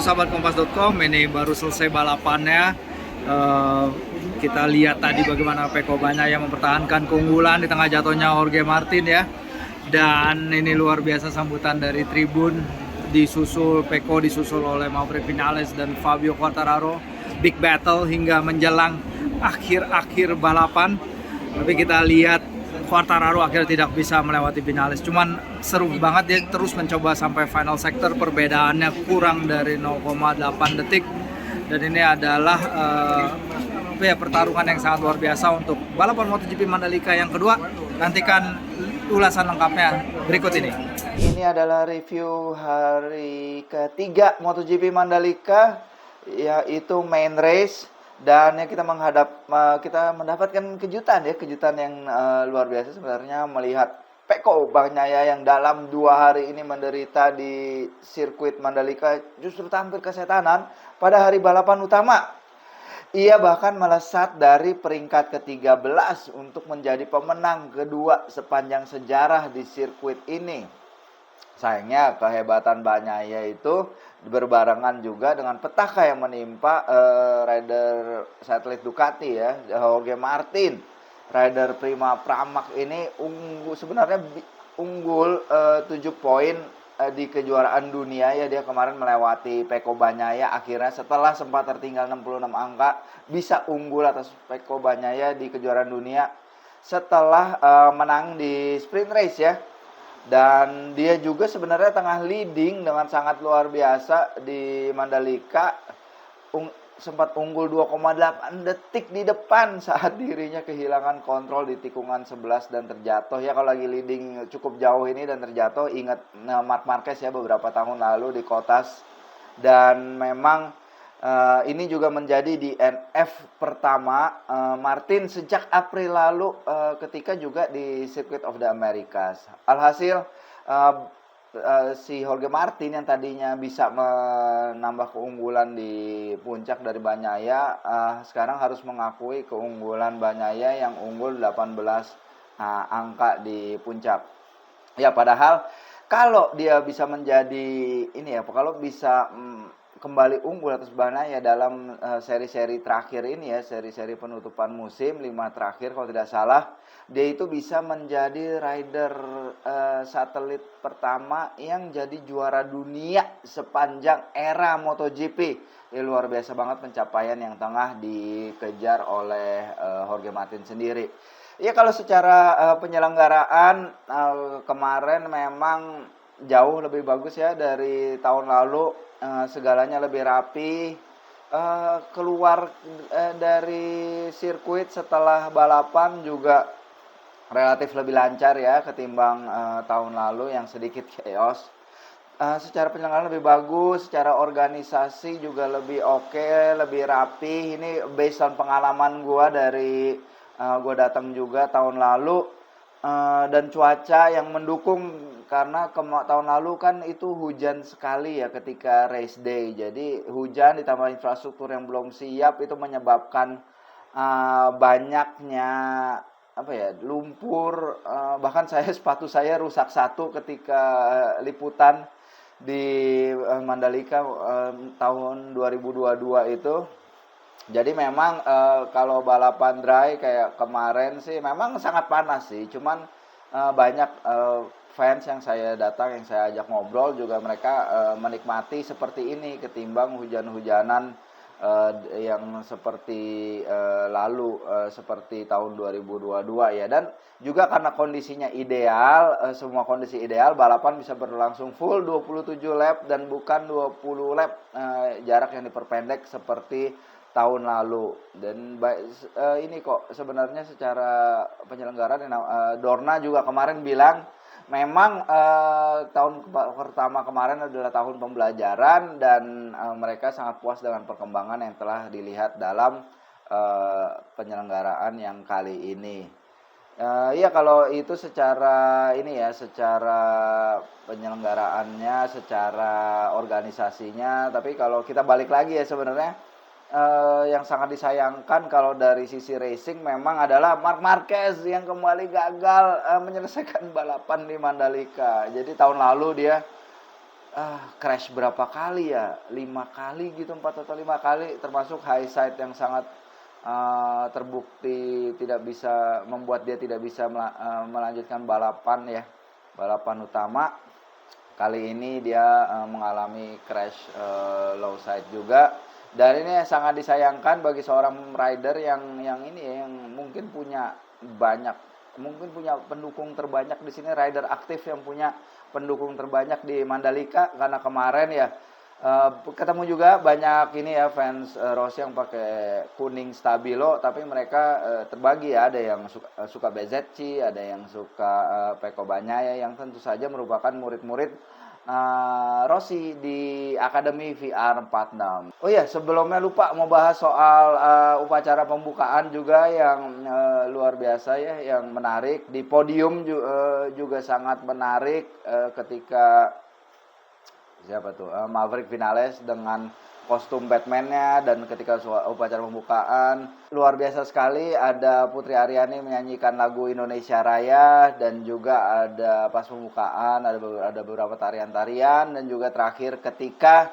sahabat Kompas.com, ini baru selesai balapannya. Kita lihat tadi bagaimana Pecco Bagnaia mempertahankan keunggulan di tengah jatuhnya Jorge Martin ya. Dan ini luar biasa sambutan dari tribun, disusul Pecco, disusul oleh Maverick Viñales dan Fabio Quartararo. Big battle hingga menjelang akhir balapan. Tapi kita lihat Quartararo akhirnya tidak bisa melewati Viñales. Cuman seru banget, dia terus mencoba sampai final sector, perbedaannya kurang dari 0,8 detik. Dan ini adalah pertarungan yang sangat luar biasa untuk balapan MotoGP Mandalika yang kedua. Nantikan ulasan lengkapnya berikut ini. Ini adalah review hari ketiga MotoGP Mandalika, yaitu main race. Dan ya kita mendapatkan kejutan yang luar biasa sebenarnya, melihat Pecco Bagnaia yang dalam 2 hari ini menderita di sirkuit Mandalika justru tampil kesetanan pada hari balapan utama. Ia bahkan melesat dari peringkat ke-13 untuk menjadi pemenang kedua sepanjang sejarah di sirkuit ini. Sayangnya kehebatan Bagnaia itu berbarengan juga dengan petaka yang menimpa rider satelit Ducati ya, Jorge Martin. Rider Prima Pramac ini sebenarnya unggul 7 poin di kejuaraan dunia ya. Dia kemarin melewati Pecco Bagnaia akhirnya setelah sempat tertinggal 66 angka bisa unggul atas Pecco Bagnaia di kejuaraan dunia setelah menang di sprint race ya. Dan dia juga sebenarnya tengah leading dengan sangat luar biasa di Mandalika, sempat unggul 2,8 detik di depan saat dirinya kehilangan kontrol di tikungan 11 dan terjatuh. Ya kalau lagi leading cukup jauh ini dan terjatuh, ingat Marc Marquez ya beberapa tahun lalu di Kotas. Dan memang ini juga menjadi DNF pertama Martin sejak April lalu ketika juga di Circuit of the Americas. Alhasil si Jorge Martin yang tadinya bisa menambah keunggulan di puncak dari Bagnaia, sekarang harus mengakui keunggulan Bagnaia yang unggul 18 angka di puncak. Ya padahal kalau dia bisa menjadi kalau bisa kembali unggul atas Bagnaia dalam seri-seri terakhir ini ya, seri-seri penutupan musim 5 terakhir kalau tidak salah, dia itu bisa menjadi rider satelit pertama yang jadi juara dunia sepanjang era MotoGP. Ya, luar biasa banget pencapaian yang tengah dikejar oleh Jorge Martin sendiri. Ya kalau secara penyelenggaraan kemarin memang jauh lebih bagus ya dari tahun lalu. Segalanya lebih rapi, keluar dari sirkuit setelah balapan juga relatif lebih lancar ya ketimbang tahun lalu yang sedikit chaos. Secara penyelenggaraan lebih bagus, secara organisasi juga lebih oke, lebih rapi. Ini based on pengalaman gue dari gue datang juga tahun lalu, dan cuaca yang mendukung. Karena tahun lalu kan itu hujan sekali ya ketika race day. Jadi hujan ditambah infrastruktur yang belum siap itu menyebabkan banyaknya lumpur. Bahkan sepatu saya rusak satu ketika liputan di Mandalika tahun 2022 itu. Jadi memang kalau balapan dry kayak kemarin sih memang sangat panas sih. Cuman banyak fans yang saya ajak ngobrol juga mereka menikmati seperti ini ketimbang hujan-hujanan yang seperti lalu seperti tahun 2022 ya. Dan juga karena kondisinya ideal, semua kondisi ideal, balapan bisa berlangsung full 27 lap dan bukan 20 lap, jarak yang diperpendek seperti tahun lalu. Dan ini kok sebenarnya secara penyelenggaraan Dorna juga kemarin bilang memang tahun pertama kemarin adalah tahun pembelajaran dan mereka sangat puas dengan perkembangan yang telah dilihat dalam penyelenggaraan yang kali ini. Ya kalau itu secara penyelenggaraannya, secara organisasinya. Tapi kalau kita balik lagi ya sebenarnya yang sangat disayangkan kalau dari sisi racing memang adalah Marc Marquez yang kembali gagal menyelesaikan balapan di Mandalika. Jadi tahun lalu dia crash berapa kali ya? 5 kali gitu, 4 atau 5 kali, termasuk high side yang sangat terbukti tidak bisa membuat dia tidak bisa melanjutkan balapan ya, balapan utama. Kali ini dia mengalami crash low side juga. Dan ini sangat disayangkan bagi seorang rider yang ini ya, yang mungkin punya pendukung terbanyak di sini, rider aktif yang punya pendukung terbanyak di Mandalika, karena kemarin ya ketemu juga banyak ini ya fans Rossi yang pakai kuning stabilo, tapi mereka terbagi ya, ada yang suka BZC, ada yang suka Pecco Bagnaia yang tentu saja merupakan murid-murid Rossi di Akademi VR46. Oh iya, sebelumnya lupa mau bahas soal upacara pembukaan juga yang luar biasa ya, yang menarik. Di podium juga sangat menarik ketika siapa tuh? Maverick Vinales dengan kostum Batman-nya, dan ketika upacara pembukaan luar biasa sekali, ada Putri Aryani menyanyikan lagu Indonesia Raya, dan juga ada pas pembukaan ada beberapa tarian-tarian, dan juga terakhir ketika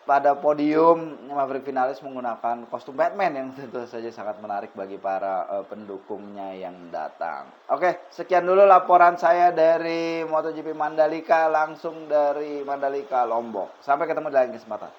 pada podium Maverick Vinales menggunakan kostum Batman yang tentu saja sangat menarik bagi para pendukungnya yang datang. Oke, sekian dulu laporan saya dari MotoGP Mandalika, langsung dari Mandalika Lombok. Sampai ketemu di lain kesempatan.